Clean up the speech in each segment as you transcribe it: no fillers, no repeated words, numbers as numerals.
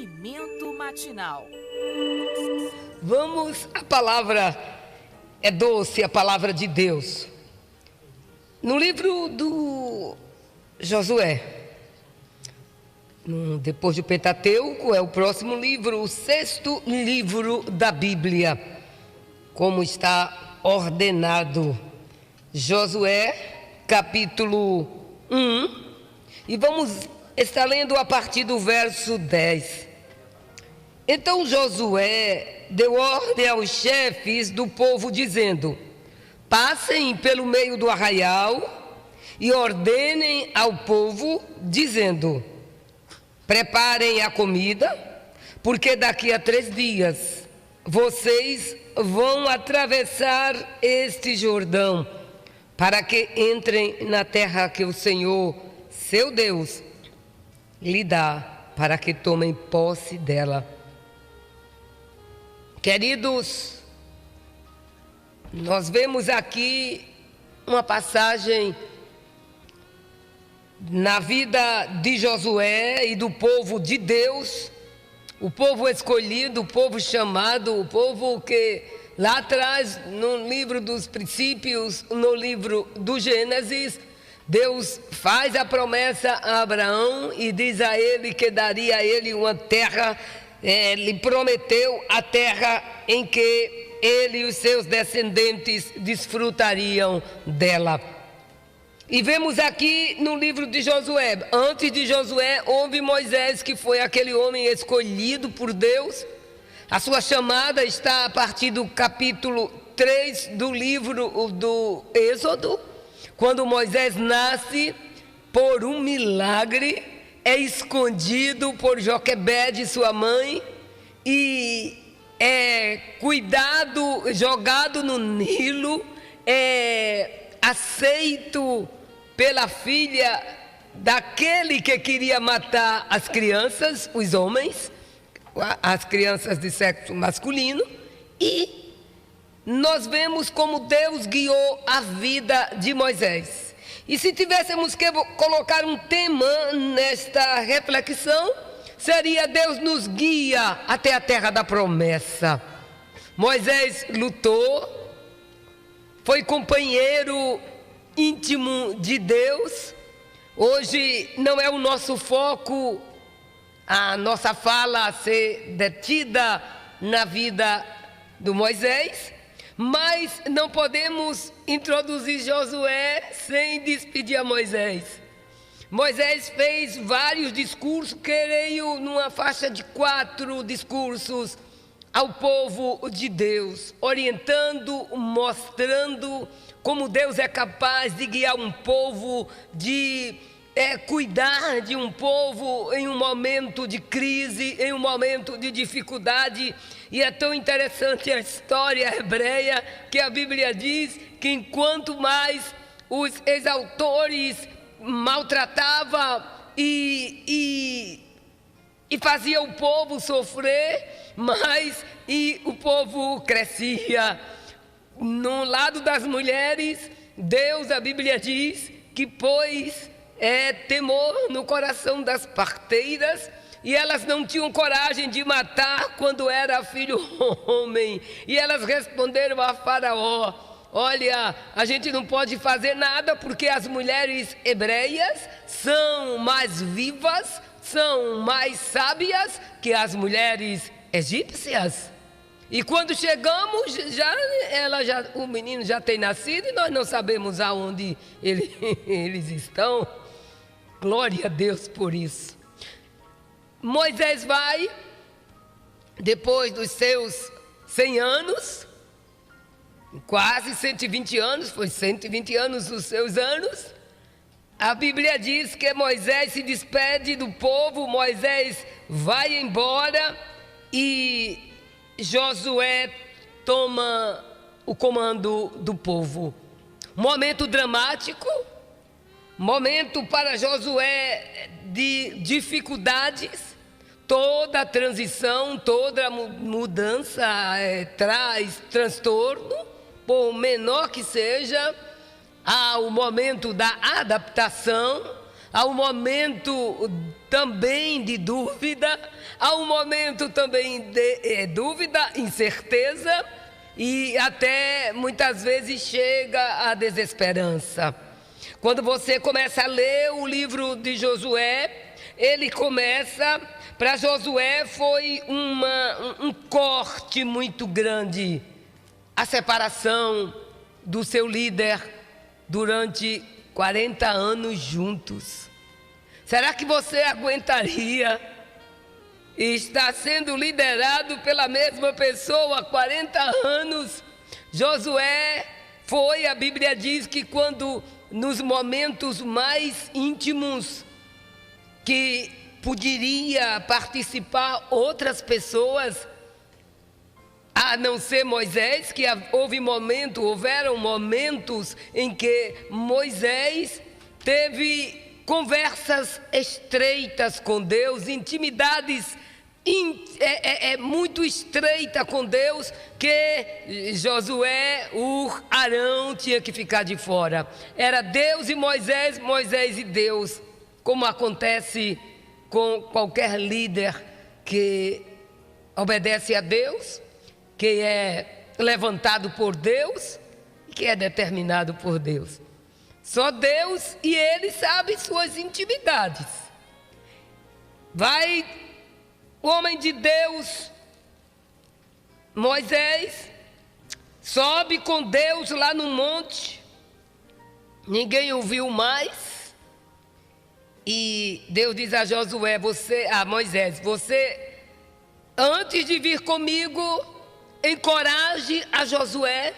Alimento matinal. A palavra é doce, a palavra de Deus. No livro do Josué, depois do Pentateuco, é o próximo livro, o sexto livro da Bíblia, como está ordenado. Josué, capítulo 1, e vamos estar lendo a partir do verso 10. Então Josué deu ordem aos chefes do povo, dizendo: passem pelo meio do arraial e ordenem ao povo, dizendo: preparem a comida, porque daqui a 3 dias vocês vão atravessar este Jordão, para que entrem na terra que o Senhor, seu Deus, lhe dá, para que tomem posse dela. Queridos, nós vemos aqui uma passagem na vida de Josué e do povo de Deus, o povo escolhido, o povo chamado, o povo que lá atrás, no livro dos princípios, no livro do Gênesis, Deus faz a promessa a Abraão e diz a ele que daria a ele uma terra, lhe prometeu a terra em que ele e os seus descendentes desfrutariam dela. E vemos aqui no livro de Josué, antes de Josué houve Moisés, que foi aquele homem escolhido por Deus. A sua chamada está a partir do capítulo 3 do livro do Êxodo, quando Moisés nasce por um milagre, é escondido por Joquebede, sua mãe, e é cuidado, jogado no Nilo, é aceito pela filha daquele que queria matar as crianças, os homens, as crianças de sexo masculino, e nós vemos como Deus guiou a vida de Moisés. E se tivéssemos que colocar um tema nesta reflexão, seria: Deus nos guia até a terra da promessa. Moisés lutou, foi companheiro íntimo de Deus. Hoje não é o nosso foco, a nossa fala a ser detida na vida do Moisés, mas não podemos introduzir Josué sem despedir a Moisés. Moisés fez vários discursos, creio numa faixa de 4 discursos ao povo de Deus, orientando, mostrando como Deus é capaz de guiar um povo, de cuidar de um povo em um momento de crise, em um momento de dificuldade. E é tão interessante a história hebreia, que a Bíblia diz que enquanto mais os exautores maltratavam e fazia o povo sofrer, mais e o povo crescia. No lado das mulheres, Deus, a Bíblia diz, que pôs temor no coração das parteiras, e elas não tinham coragem de matar quando era filho homem. E elas responderam a Faraó: olha, a gente não pode fazer nada, porque as mulheres hebreias são mais vivas, são mais sábias que as mulheres egípcias. E quando chegamos, o menino já tem nascido e nós não sabemos aonde eles estão. Glória a Deus por isso. Moisés vai, depois dos seus 100 anos, quase 120 anos, foi 120 anos os seus anos. A Bíblia diz que Moisés se despede do povo, Moisés vai embora e Josué toma o comando do povo. Momento dramático, momento para Josué de dificuldades. Toda a transição, toda a mudança traz transtorno, por menor que seja. Há o momento da adaptação, há um momento também de dúvida, há um momento também de dúvida, incerteza e até muitas vezes chega a desesperança. Quando você começa a ler o livro de Josué, ele começa, para Josué foi um corte muito grande, a separação do seu líder durante 40 anos juntos. Será que você aguentaria estar sendo liderado pela mesma pessoa há 40 anos? Josué foi, a Bíblia diz que quando nos momentos mais íntimos que poderia participar outras pessoas, a não ser Moisés, que houveram momentos em que Moisés teve conversas estreitas com Deus, intimidades muito estreita com Deus, que Josué, Arão tinha que ficar de fora. Era Deus e Moisés, Moisés e Deus, como acontece com qualquer líder que obedece a Deus, que é levantado por Deus e que é determinado por Deus. Só Deus e Ele sabe suas intimidades. Vai o homem de Deus, Moisés, sobe com Deus lá no monte, ninguém o viu mais, e Deus diz a Josué, Moisés, você, antes de vir comigo, encoraje a Josué,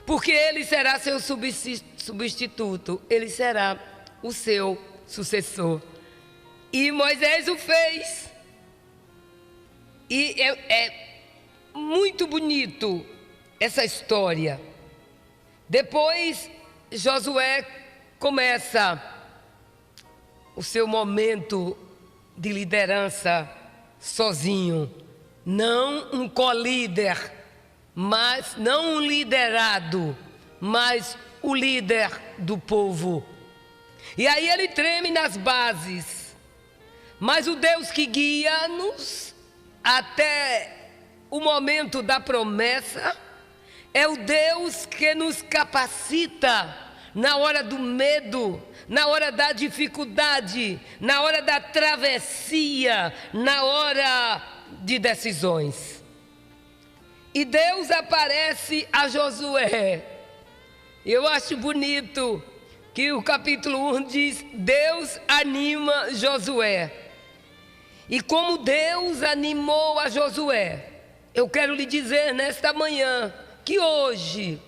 porque ele será seu substituto, ele será o seu sucessor. E Moisés o fez. E é muito bonito essa história. Depois, Josué começa o seu momento de liderança sozinho. Não um colíder, mas não um liderado, mas o líder do povo. E aí ele treme nas bases. Mas o Deus que guia-nos até o momento da promessa é o Deus que nos capacita na hora do medo, na hora da dificuldade, na hora da travessia, na hora de decisões. E Deus aparece a Josué. Eu acho bonito que o capítulo 1 diz: Deus anima Josué. E como Deus animou a Josué, eu quero lhe dizer nesta manhã que hoje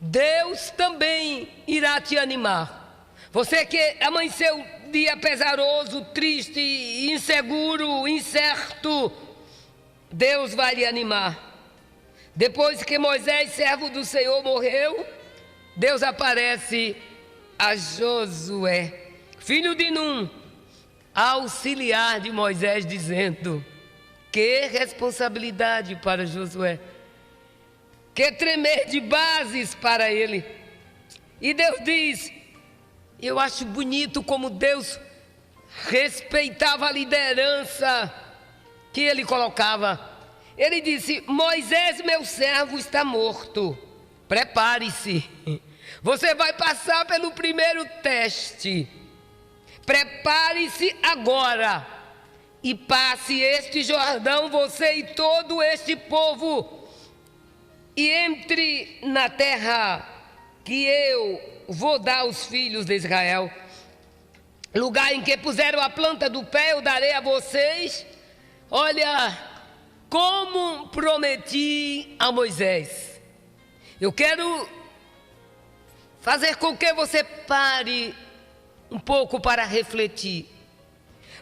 Deus também irá te animar. Você que amanheceu um dia pesaroso, triste, inseguro, incerto, Deus vai lhe animar. Depois que Moisés, servo do Senhor, morreu, Deus aparece a Josué, filho de Num, auxiliar de Moisés, dizendo: que responsabilidade para Josué, que tremer de bases para ele. E Deus diz, eu acho bonito como Deus respeitava a liderança que ele colocava. Ele disse: Moisés, meu servo, está morto, prepare-se, você vai passar pelo primeiro teste. Prepare-se agora e passe este Jordão, você e todo este povo, e entre na terra que eu vou dar aos filhos de Israel. Lugar em que puseram a planta do pé, eu darei a vocês. Olha, como prometi a Moisés. Eu quero fazer com que você pare um pouco para refletir.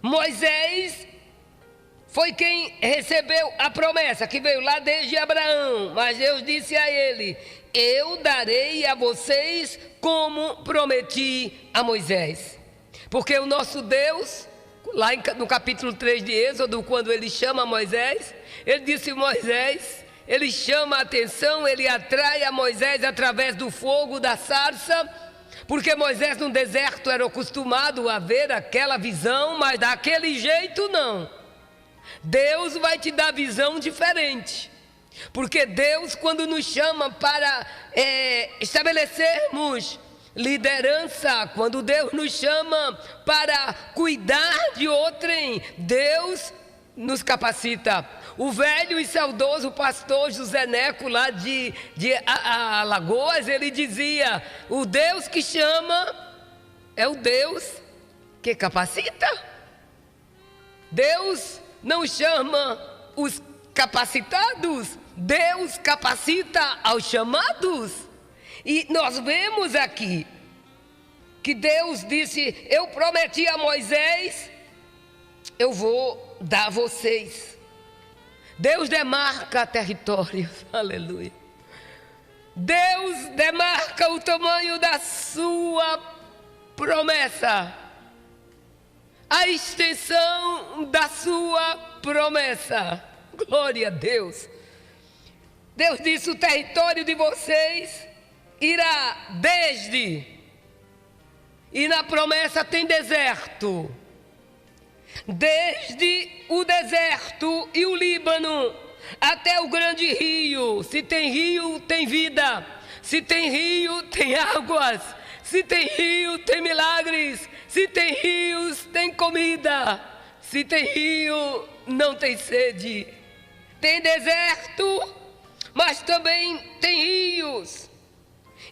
Moisés foi quem recebeu a promessa, que veio lá desde Abraão, mas Deus disse a ele: eu darei a vocês como prometi a Moisés. Porque o nosso Deus, lá no capítulo 3 de Êxodo, quando ele chama Moisés, ele disse: Moisés, ele chama a atenção, ele atrai a Moisés através do fogo, da sarça, porque Moisés no deserto era acostumado a ver aquela visão, mas daquele jeito não. Deus vai te dar visão diferente. Porque Deus, quando nos chama para estabelecermos liderança, quando Deus nos chama para cuidar de outrem, Deus nos capacita. O velho e saudoso pastor José Neco, lá de Alagoas, ele dizia: o Deus que chama é o Deus que capacita. Deus não chama os capacitados, Deus capacita aos chamados. E nós vemos aqui que Deus disse: eu prometi a Moisés, eu vou dar a vocês. Deus demarca territórios, aleluia. Deus demarca o tamanho da sua promessa, a extensão da sua promessa. Glória a Deus. Deus disse: o território de vocês irá desde, e na promessa tem deserto, desde o deserto e o Líbano até o grande rio. Se tem rio, tem vida. Se tem rio, tem águas. Se tem rio, tem milagres. Se tem rios, tem comida. Se tem rio, não tem sede. Tem deserto, mas também tem rios.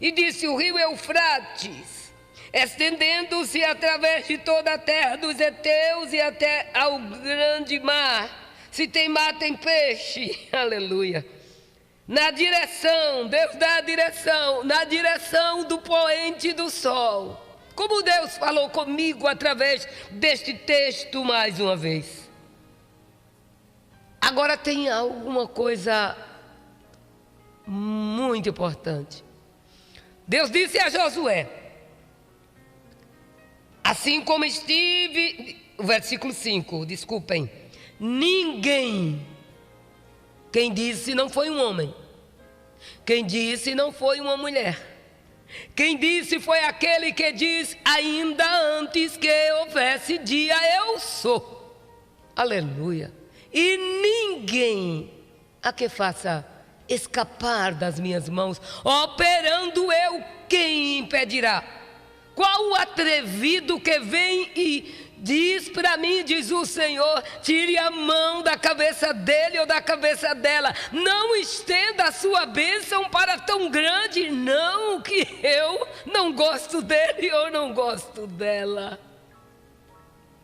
E disse: o rio Eufrates, estendendo-se através de toda a terra dos heteus e até ao grande mar. Se tem mar, tem peixe. Aleluia. Na direção, Deus dá a direção, na direção do poente do sol. Como Deus falou comigo através deste texto mais uma vez. Agora tem alguma coisa muito importante. Deus disse a Josué: assim como estive, versículo 5, desculpem, ninguém, quem disse não foi um homem, quem disse não foi uma mulher, quem disse foi aquele que diz: ainda antes que houvesse dia eu sou. Aleluia. E ninguém a que faça escapar das minhas mãos, operando eu, quem impedirá? Qual o atrevido que vem e diz para mim, diz o Senhor: tire a mão da cabeça dele ou da cabeça dela, não estenda a sua bênção para tão grande, não, que eu não gosto dele ou não gosto dela.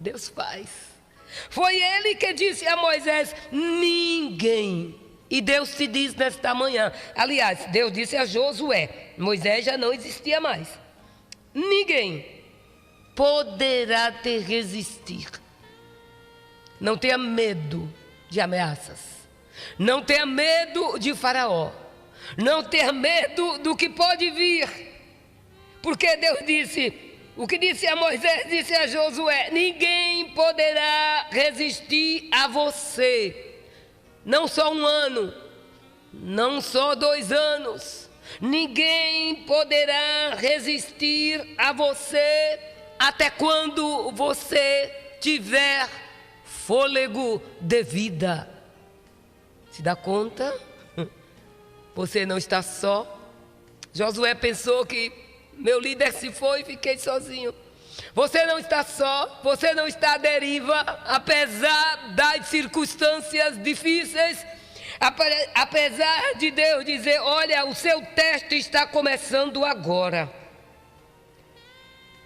Deus faz. Foi ele que disse a Moisés: ninguém. E Deus te diz nesta manhã, aliás, Deus disse a Josué, Moisés já não existia mais: ninguém poderá te resistir. Não tenha medo de ameaças, não tenha medo de Faraó, não tenha medo do que pode vir, porque Deus disse, o que disse a Moisés, disse a Josué: ninguém poderá resistir a você. Não só um ano, não só 2 anos, ninguém poderá resistir a você até quando você tiver fôlego de vida. Se dá conta? Você não está só. Josué pensou que meu líder se foi e fiquei sozinho. Você não está só, você não está à deriva, apesar das circunstâncias difíceis, apesar de Deus dizer: olha, o seu teste está começando agora.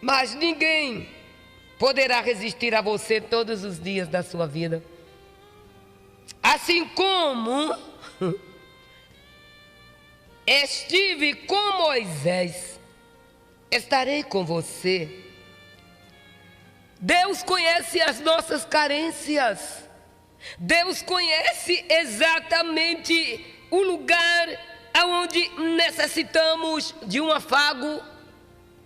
Mas ninguém poderá resistir a você todos os dias da sua vida. Assim como estive com Moisés, estarei com você. Deus conhece as nossas carências. Deus conhece exatamente o lugar aonde necessitamos de um afago,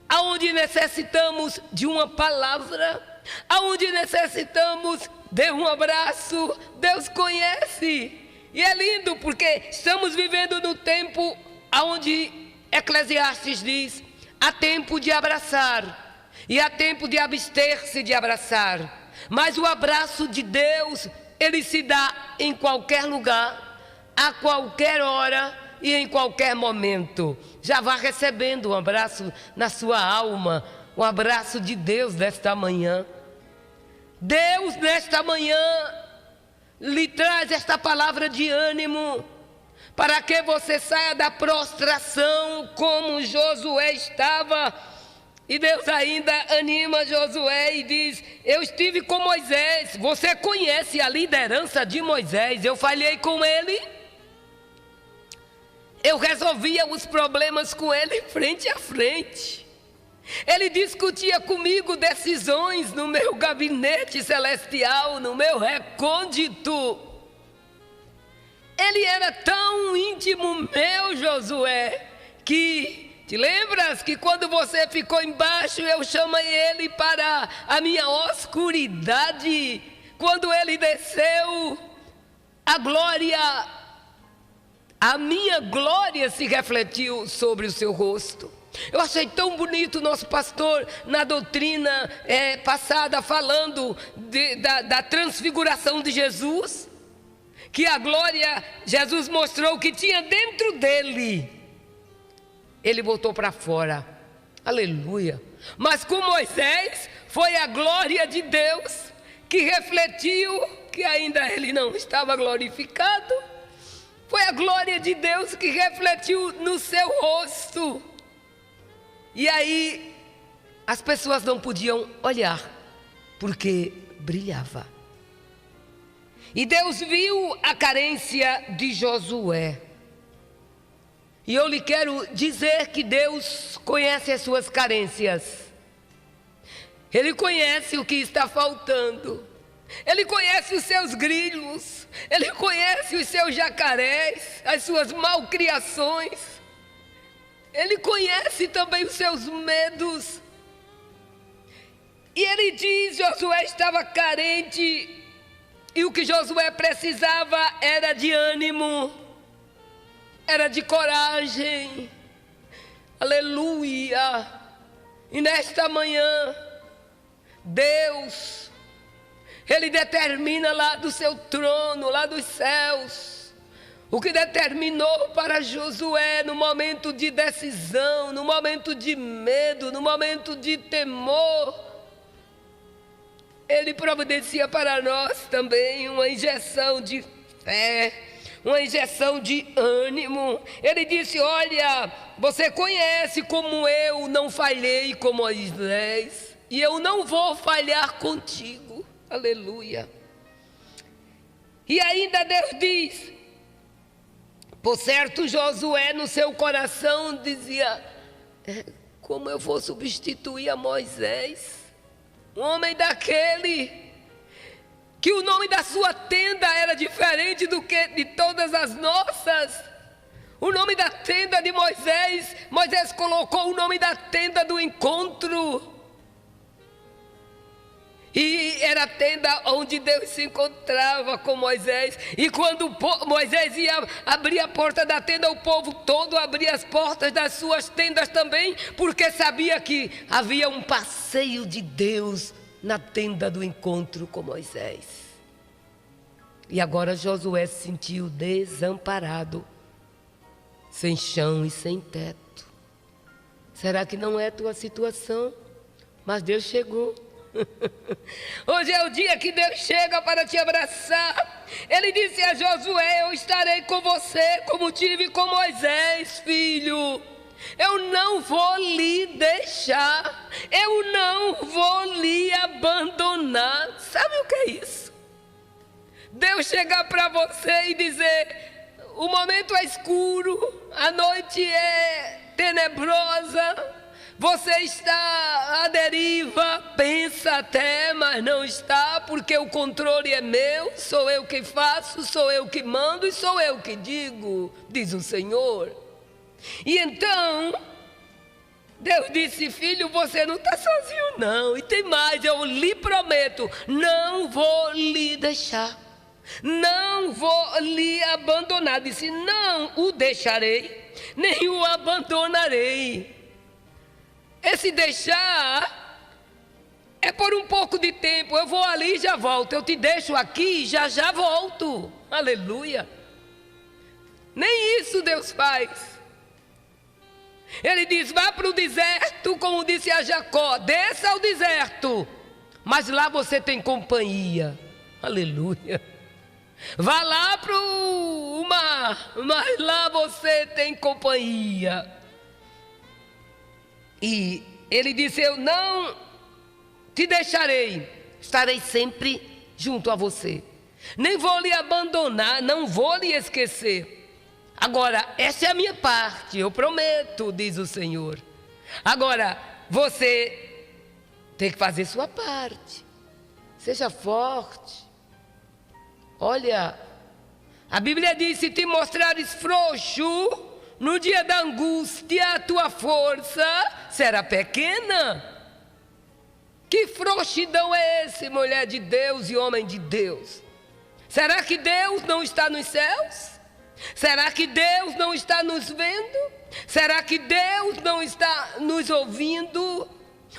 aonde necessitamos de uma palavra, aonde necessitamos de um abraço. Deus conhece. E é lindo porque estamos vivendo no tempo aonde Eclesiastes diz: há tempo de abraçar e há tempo de abster-se de abraçar. Mas o abraço de Deus ele se dá em qualquer lugar, a qualquer hora e em qualquer momento. Já vá recebendo um abraço na sua alma, um abraço de Deus nesta manhã. Deus nesta manhã lhe traz esta palavra de ânimo, para que você saia da prostração como Josué estava. E Deus ainda anima Josué e diz: eu estive com Moisés, você conhece a liderança de Moisés, eu falhei com ele, eu resolvia os problemas com ele frente a frente. Ele discutia comigo decisões no meu gabinete celestial, no meu recôndito. Ele era tão íntimo meu, Josué, que te lembras que quando você ficou embaixo, eu chamei ele para a minha oscuridade. Quando ele desceu, a minha glória se refletiu sobre o seu rosto. Eu achei tão bonito o nosso pastor na doutrina passada falando da transfiguração de Jesus, que a glória, Jesus mostrou que tinha dentro dele, ele botou para fora, aleluia. Mas com Moisés foi a glória de Deus que refletiu que ainda ele não estava glorificado, foi a glória de Deus que refletiu no seu rosto. E aí, as pessoas não podiam olhar, porque brilhava. E Deus viu a carência de Josué. E eu lhe quero dizer que Deus conhece as suas carências. Ele conhece o que está faltando. Ele conhece os seus grilos. Ele conhece os seus jacarés, as suas malcriações. Ele conhece também os seus medos. E ele diz: Josué estava carente, e o que Josué precisava era de ânimo, era de coragem. Aleluia! E nesta manhã, Deus, Ele determina lá do seu trono, lá dos céus, o que determinou para Josué no momento de decisão, no momento de medo, no momento de temor. Ele providencia para nós também uma injeção de fé, uma injeção de ânimo. Ele disse: olha, você conhece como eu não falhei com Moisés, e eu não vou falhar contigo. Aleluia. E ainda Deus diz: por certo, Josué no seu coração dizia: como eu vou substituir a Moisés? Um homem daquele, que o nome da sua tenda era diferente do que de todas as nossas. O nome da tenda de Moisés, Moisés colocou o nome da tenda do encontro. E era a tenda onde Deus se encontrava com Moisés. E quando Moisés ia abrir a porta da tenda, o povo todo abria as portas das suas tendas também, porque sabia que havia um passeio de Deus na tenda do encontro com Moisés. E agora Josué se sentiu desamparado, sem chão e sem teto. Será que não é a tua situação? Mas Deus chegou. Hoje é o dia que Deus chega para te abraçar. Ele disse a Josué: eu estarei com você como tive com Moisés, filho. Eu não vou lhe deixar, eu não vou lhe abandonar. Sabe o que é isso? Deus chegar para você e dizer: o momento é escuro, a noite é tenebrosa, você está à deriva, pensa até, mas não está, porque o controle é meu, sou eu que faço, sou eu que mando e sou eu que digo, diz o Senhor. E então, Deus disse: filho, você não está sozinho não, e tem mais, eu lhe prometo, não vou lhe deixar, não vou lhe abandonar. Disse: não o deixarei, nem o abandonarei. Esse deixar é por um pouco de tempo, eu vou ali e já volto. Eu te deixo aqui e já volto. Aleluia. Nem isso Deus faz. Ele diz, vá para o deserto, como disse a Jacó, desça ao deserto, mas lá você tem companhia. Aleluia. Vá lá para o mar, mas lá você tem companhia. E ele disse, eu não te deixarei, estarei sempre junto a você. Nem vou lhe abandonar, não vou lhe esquecer. Agora, essa é a minha parte, eu prometo, diz o Senhor. Agora, você tem que fazer sua parte. Seja forte. Olha, a Bíblia diz, se te mostrares frouxo, no dia da angústia, a tua força será pequena. Que frouxidão é esse, mulher de Deus e homem de Deus? Será que Deus não está nos céus? Será que Deus não está nos vendo? Será que Deus não está nos ouvindo?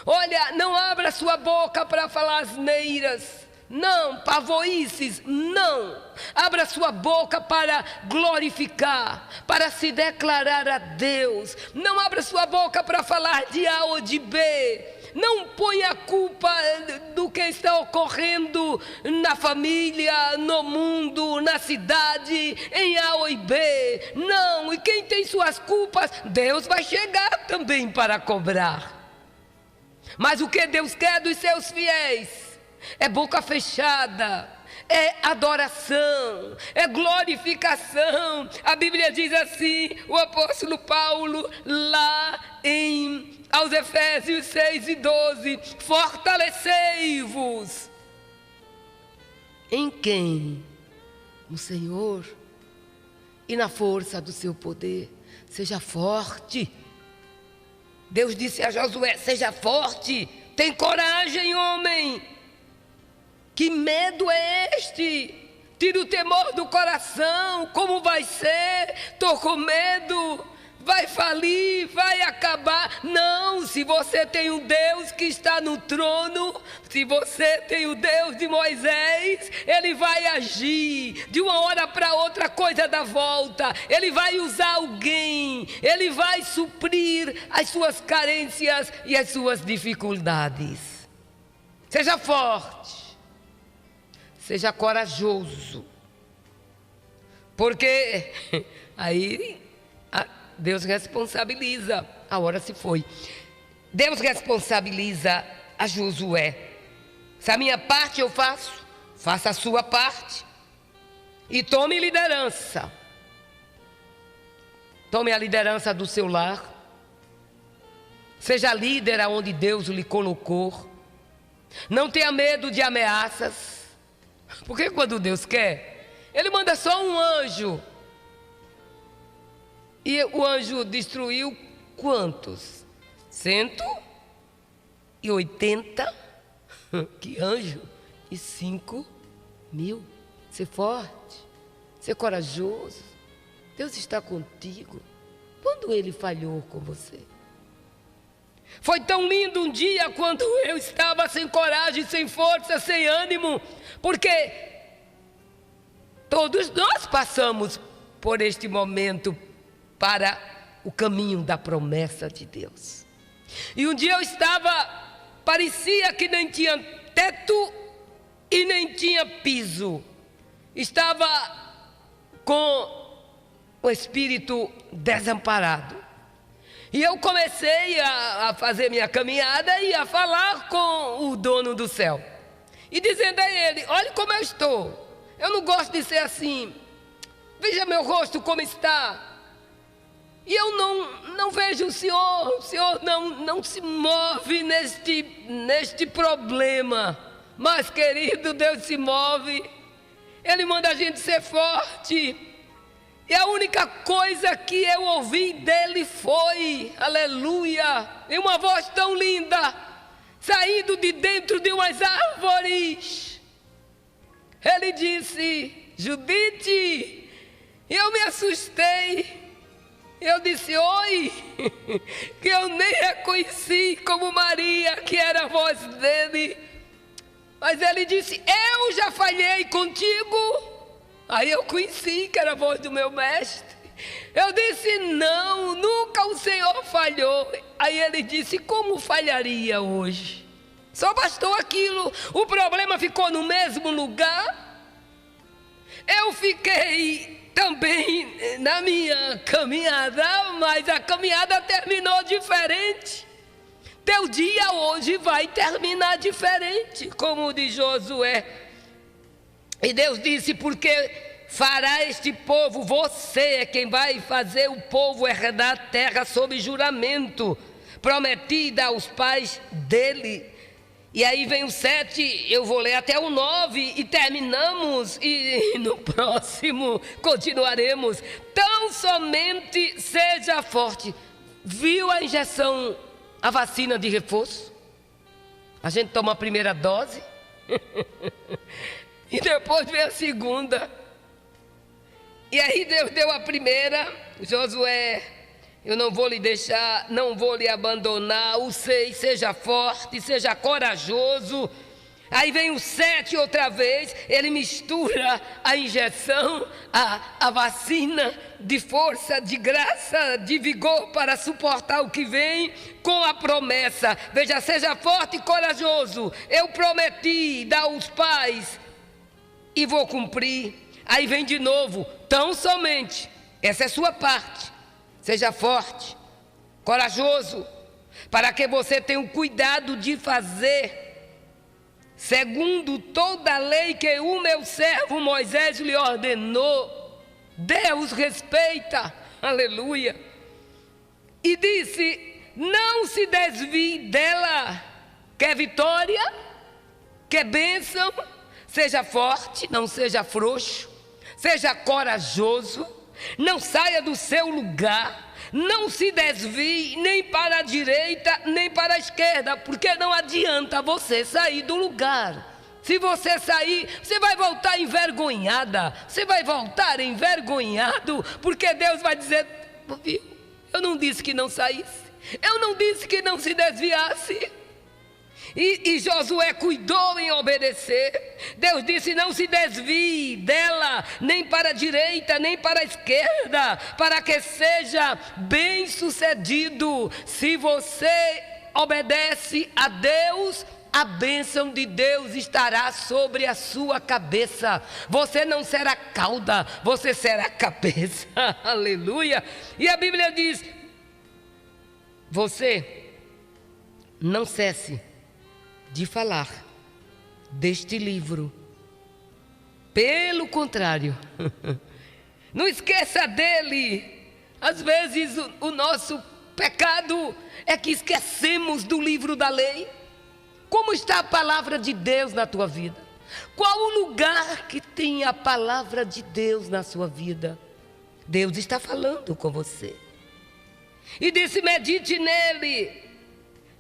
Olha, não abra sua boca para falar asneiras. Não, pavoices, não. Abra sua boca para glorificar, para se declarar a Deus. Não abra sua boca para falar de A ou de B. Não ponha a culpa do que está ocorrendo na família, no mundo, na cidade, em A ou em B. Não, e quem tem suas culpas, Deus vai chegar também para cobrar. Mas o que Deus quer dos seus fiéis é boca fechada, é adoração, é glorificação. A Bíblia diz assim, o apóstolo Paulo, lá aos Efésios 6:12, fortalecei-vos. Em quem? No Senhor e na força do seu poder. Seja forte. Deus disse a Josué, seja forte, tem coragem, homem. Que medo é este? Tira o temor do coração. Como vai ser? Estou com medo. Vai falir, vai acabar. Não, se você tem um Deus que está no trono, se você tem o Deus de Moisés, Ele vai agir. De uma hora para outra, coisa dá volta. Ele vai usar alguém. Ele vai suprir as suas carências e as suas dificuldades. Seja forte. Seja corajoso, porque aí Deus responsabiliza, a hora se foi. Deus responsabiliza a Josué. Se a minha parte eu faço, faça a sua parte e tome liderança. Tome a liderança do seu lar. Seja líder aonde Deus lhe colocou. Não tenha medo de ameaças. Porque quando Deus quer, Ele manda só um anjo. E o anjo destruiu quantos? 180? Que anjo? E 5.000. Ser forte, ser corajoso. Deus está contigo. Quando Ele falhou com você? Foi tão lindo um dia quando eu estava sem coragem, sem força, sem ânimo, porque todos nós passamos por este momento para o caminho da promessa de Deus. E um dia eu estava, parecia que nem tinha teto e nem tinha piso. Estava com o espírito desamparado. E eu comecei a fazer minha caminhada e a falar com o dono do céu. E dizendo a ele, olha como eu estou. Eu não gosto de ser assim. Veja meu rosto como está. E eu não vejo o Senhor não se move neste problema. Mas, querido, Deus se move. Ele manda a gente ser forte. E a única coisa que eu ouvi dele foi, aleluia, em uma voz tão linda, saindo de dentro de umas árvores. Ele disse, Judite, eu me assustei. Eu disse, oi, que eu nem reconheci como Maria, que era a voz dele. Mas ele disse, eu já falhei contigo. Aí eu conheci que era a voz do meu mestre. Eu disse, não, nunca o Senhor falhou. Aí ele disse, como falharia hoje? Só bastou aquilo, o problema ficou no mesmo lugar. Eu fiquei também na minha caminhada, mas a caminhada terminou diferente. Teu dia hoje vai terminar diferente, como o de Josué. E Deus disse, porque fará este povo, você é quem vai fazer o povo herdar a terra sob juramento, prometida aos pais dele. E aí vem o 7, eu vou ler até o 9 e terminamos, e no próximo continuaremos. Tão somente seja forte. Viu a injeção, a vacina de reforço? A gente toma a primeira dose e depois vem a segunda. E aí Deus deu a primeira, Josué, eu não vou lhe deixar, não vou lhe abandonar. O 6, seja forte, seja corajoso. Aí vem o 7 outra vez, ele mistura a injeção, a vacina de força, de graça, de vigor para suportar o que vem, com a promessa. Veja, seja forte e corajoso. Eu prometi dar aos pais e vou cumprir. Aí vem de novo, tão somente, essa é sua parte. Seja forte, corajoso, para que você tenha o cuidado de fazer segundo toda a lei que o meu servo Moisés lhe ordenou. Deus respeita, aleluia. E disse, não se desvie dela. Quer vitória? Quer bênção? Seja forte, não seja frouxo. Seja corajoso. Não saia do seu lugar, não se desvie nem para a direita nem para a esquerda, porque não adianta você sair do lugar. Se você sair, você vai voltar envergonhada, você vai voltar envergonhado, porque Deus vai dizer, viu, eu não disse que não saísse, eu não disse que não se desviasse. E Josué cuidou em obedecer. Deus disse, não se desvie dela, nem para a direita, nem para a esquerda, para que seja bem sucedido. Se você obedece a Deus, a bênção de Deus estará sobre a sua cabeça. Você não será cauda, você será cabeça. Aleluia. E a Bíblia diz, você não cesse de falar deste livro. Pelo contrário, não esqueça dele. Às vezes o nosso pecado é que esquecemos do livro da lei. Como está a palavra de Deus na tua vida? Qual o lugar que tem a palavra de Deus na sua vida? Deus está falando com você. E disse, medite nele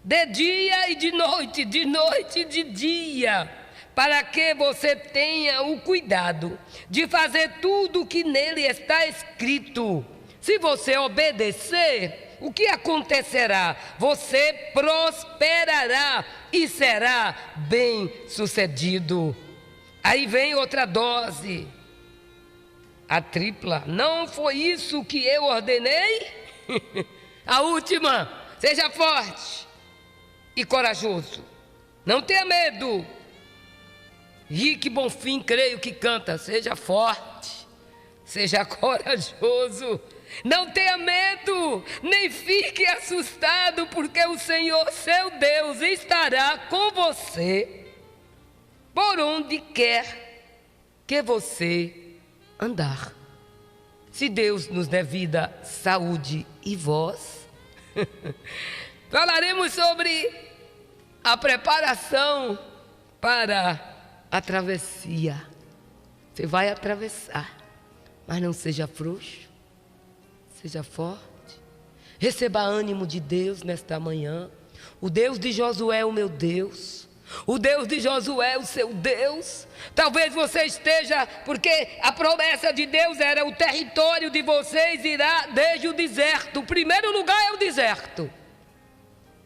de dia e de noite e de dia, para que você tenha o cuidado de fazer tudo o que nele está escrito. Se você obedecer, o que acontecerá? Você prosperará e será bem sucedido. Aí vem outra dose, a tripla. Não foi isso que eu ordenei? A última, seja forte e corajoso, não tenha medo. Rique Bonfim, creio que canta, seja forte, seja corajoso, não tenha medo, nem fique assustado, porque o Senhor, seu Deus, estará com você, por onde quer que você andar. Se Deus nos der vida, saúde e voz, falaremos sobre a preparação para a travessia. Você vai atravessar, mas não seja frouxo, seja forte. Receba ânimo de Deus nesta manhã. O Deus de Josué é o meu Deus. O Deus de Josué é o seu Deus. Talvez você esteja, porque a promessa de Deus era: o território de vocês irá desde o deserto. O primeiro lugar é o deserto.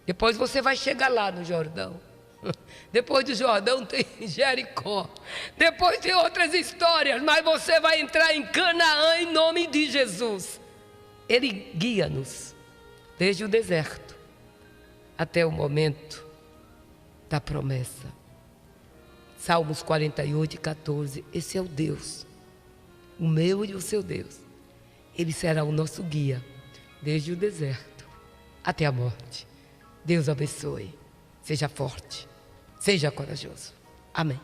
Depois você vai chegar lá no Jordão. Depois do Jordão tem Jericó. Depois tem outras histórias, mas você vai entrar em Canaã em nome de Jesus. Ele guia-nos desde o deserto até o momento da promessa. Salmos 48:14. Esse é o Deus, o meu e o seu Deus. Ele será o nosso guia desde o deserto até a morte. Deus abençoe. Seja forte, seja corajoso. Amém.